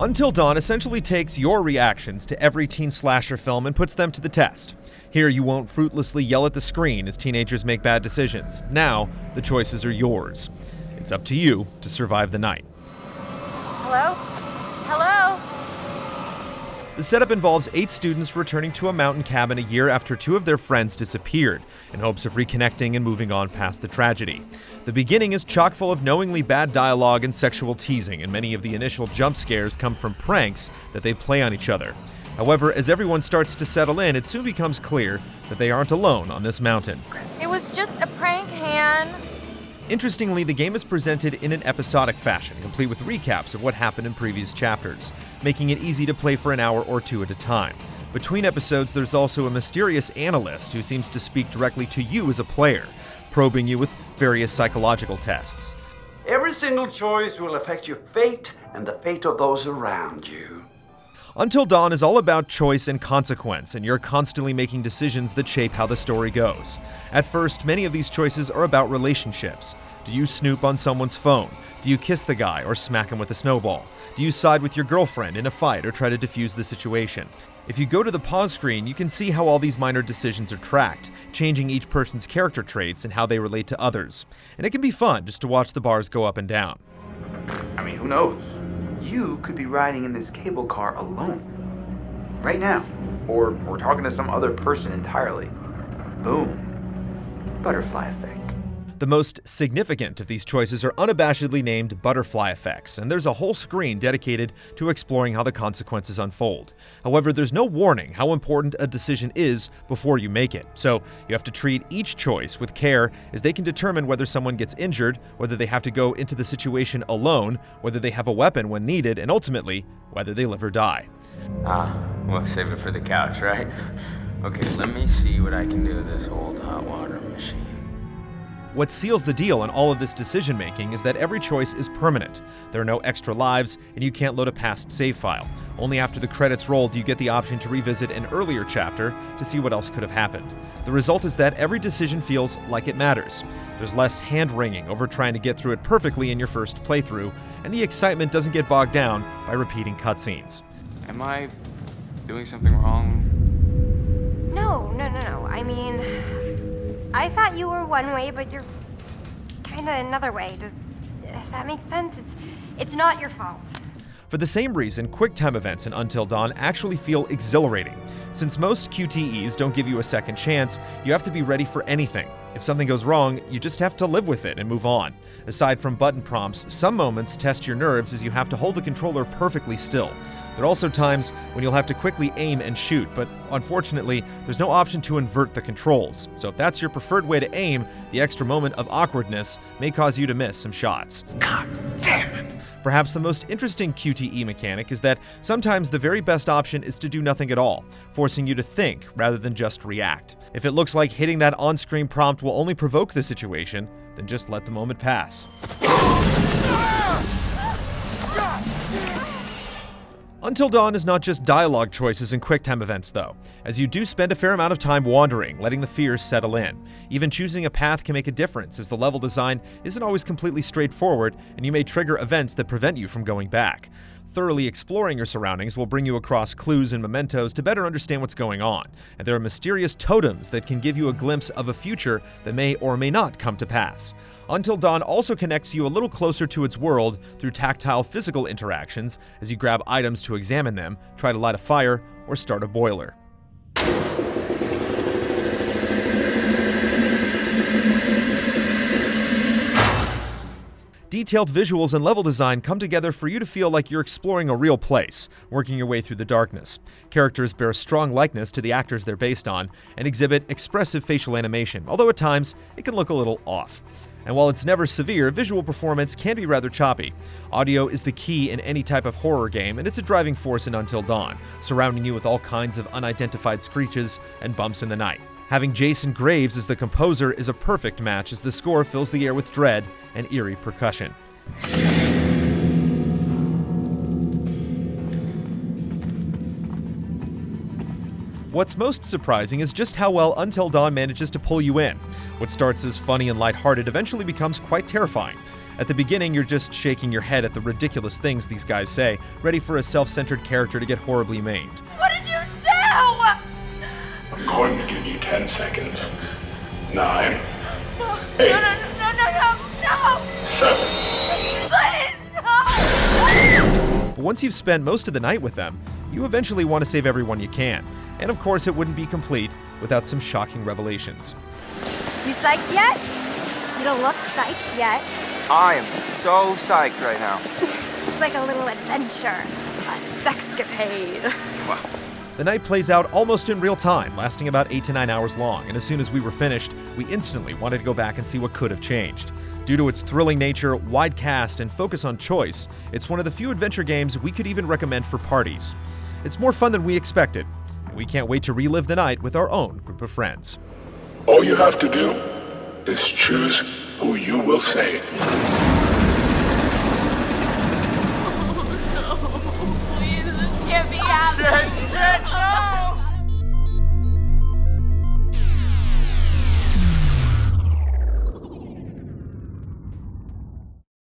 Until Dawn essentially takes your reactions to every teen slasher film and puts them to the test. Here you won't fruitlessly yell at the screen as teenagers make bad decisions. Now, the choices are yours. It's up to you to survive the night. Hello? Hello? The setup involves 8 students returning to a mountain cabin a year after 2 of their friends disappeared, in hopes of reconnecting and moving on past the tragedy. The beginning is chock full of knowingly bad dialogue and sexual teasing, and many of the initial jump scares come from pranks that they play on each other. However, as everyone starts to settle in, it soon becomes clear that they aren't alone on this mountain. It was just a prank, Han. Interestingly, the game is presented in an episodic fashion, complete with recaps of what happened in previous chapters, making it easy to play for an hour or 2 at a time. Between episodes, there's also a mysterious analyst who seems to speak directly to you as a player, probing you with various psychological tests. Every single choice will affect your fate and the fate of those around you. Until Dawn is all about choice and consequence, and you're constantly making decisions that shape how the story goes. At first, many of these choices are about relationships. Do you snoop on someone's phone? Do you kiss the guy or smack him with a snowball? Do you side with your girlfriend in a fight or try to defuse the situation? If you go to the pause screen, you can see how all these minor decisions are tracked, changing each person's character traits and how they relate to others. And it can be fun just to watch the bars go up and down. I mean, who knows? You could be riding in this cable car alone. Right now. Or talking to some other person entirely. Boom. Butterfly effect. The most significant of these choices are unabashedly named butterfly effects, and there's a whole screen dedicated to exploring how the consequences unfold. However, there's no warning how important a decision is before you make it, so you have to treat each choice with care, as they can determine whether someone gets injured, whether they have to go into the situation alone, whether they have a weapon when needed, and ultimately, whether they live or die. We'll save it for the couch, right? Okay, let me see what I can do with this old hot water machine. What seals the deal in all of this decision-making is that every choice is permanent. There are no extra lives, and you can't load a past save file. Only after the credits roll do you get the option to revisit an earlier chapter to see what else could have happened. The result is that every decision feels like it matters. There's less hand-wringing over trying to get through it perfectly in your first playthrough, and the excitement doesn't get bogged down by repeating cutscenes. Am I doing something wrong? No. I mean, I thought you were one way, but you're kinda another way. Does that make sense? It's not your fault. For the same reason, QuickTime events in Until Dawn actually feel exhilarating. Since most QTEs don't give you a second chance, you have to be ready for anything. If something goes wrong, you just have to live with it and move on. Aside from button prompts, some moments test your nerves as you have to hold the controller perfectly still. There are also times when you'll have to quickly aim and shoot, but unfortunately, there's no option to invert the controls. So if that's your preferred way to aim, the extra moment of awkwardness may cause you to miss some shots. God damn it! Perhaps the most interesting QTE mechanic is that sometimes the very best option is to do nothing at all, forcing you to think rather than just react. If it looks like hitting that on-screen prompt will only provoke the situation, then just let the moment pass. Until Dawn is not just dialogue choices and QuickTime events, though, as you do spend a fair amount of time wandering, letting the fears settle in. Even choosing a path can make a difference, as the level design isn't always completely straightforward, and you may trigger events that prevent you from going back. Thoroughly exploring your surroundings will bring you across clues and mementos to better understand what's going on, and there are mysterious totems that can give you a glimpse of a future that may or may not come to pass. Until Dawn also connects you a little closer to its world through tactile physical interactions as you grab items to examine them, try to light a fire, or start a boiler. Detailed visuals and level design come together for you to feel like you're exploring a real place, working your way through the darkness. Characters bear a strong likeness to the actors they're based on and exhibit expressive facial animation, although at times it can look a little off. And while it's never severe, visual performance can be rather choppy. Audio is the key in any type of horror game, and it's a driving force in Until Dawn, surrounding you with all kinds of unidentified screeches and bumps in the night. Having Jason Graves as the composer is a perfect match, as the score fills the air with dread and eerie percussion. What's most surprising is just how well Until Dawn manages to pull you in. What starts as funny and lighthearted eventually becomes quite terrifying. At the beginning, you're just shaking your head at the ridiculous things these guys say, ready for a self-centered character to get horribly maimed. What did you do? I'm going to give you 10 seconds. 9, No, 8, no. 7. Please, no. But once you've spent most of the night with them, you eventually want to save everyone you can. And of course, it wouldn't be complete without some shocking revelations. You psyched yet? You don't look psyched yet. I am so psyched right now. It's like a little adventure, a sexcapade. The night plays out almost in real time, lasting about 8 to 9 hours long, and as soon as we were finished, we instantly wanted to go back and see what could have changed. Due to its thrilling nature, wide cast, and focus on choice, it's one of the few adventure games we could even recommend for parties. It's more fun than we expected, and we can't wait to relive the night with our own group of friends. All you have to do is choose who you will save.